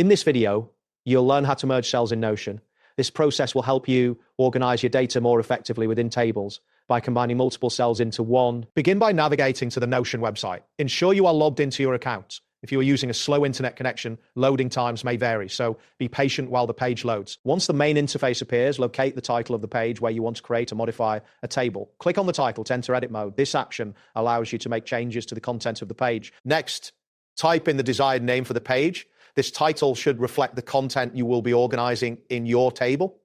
In this video, you'll learn how to merge cells in Notion. This process will help you organize your data more effectively within tables by combining multiple cells into one. Begin by navigating to the Notion website. Ensure you are logged into your account. If you are using a slow internet connection, loading times may vary, so be patient while the page loads. Once the main interface appears, locate the title of the page where you want to create or modify a table. Click on the title to enter edit mode. This action allows you to make changes to the content of the page. Next, type in the desired name for the page. This title should reflect the content you will be organizing in your table.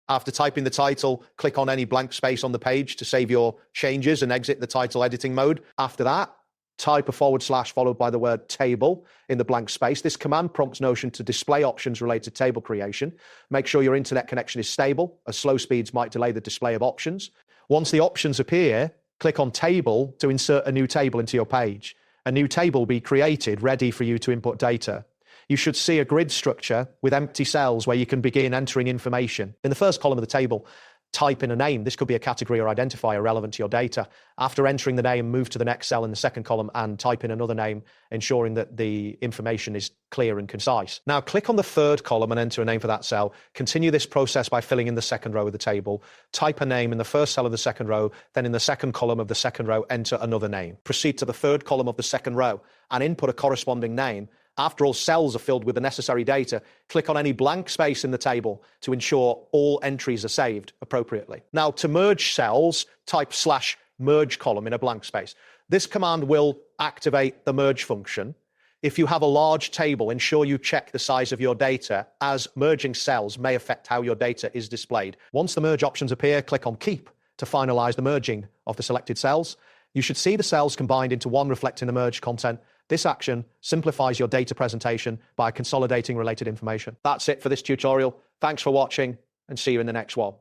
After typing the title, click on any blank space on the page to save your changes and exit the title editing mode. After that, type a / followed by the word table in the blank space. This command prompts Notion to display options related to table creation. Make sure your internet connection is stable, as slow speeds might delay the display of options. Once the options appear, click on table to insert a new table into your page. A new table will be created ready for you to input data. You should see a grid structure with empty cells where you can begin entering information. In the first column of the table, type in a name. This could be a category or identifier relevant to your data. After entering the name, move to the next cell in the second column and type in another name, ensuring that the information is clear and concise. Now click on the third column and enter a name for that cell. Continue this process by filling in the second row of the table. Type a name in the first cell of the second row, then in the second column of the second row, enter another name. Proceed to the third column of the second row and input a corresponding name. After all cells are filled with the necessary data, click on any blank space in the table to ensure all entries are saved appropriately. Now, to merge cells, type /merge column in a blank space. This command will activate the merge function. If you have a large table, ensure you check the size of your data, as merging cells may affect how your data is displayed. Once the merge options appear, click on Keep to finalize the merging of the selected cells. You should see the cells combined into one reflecting the merged content. This action simplifies your data presentation by consolidating related information. That's it for this tutorial. Thanks for watching and see you in the next one.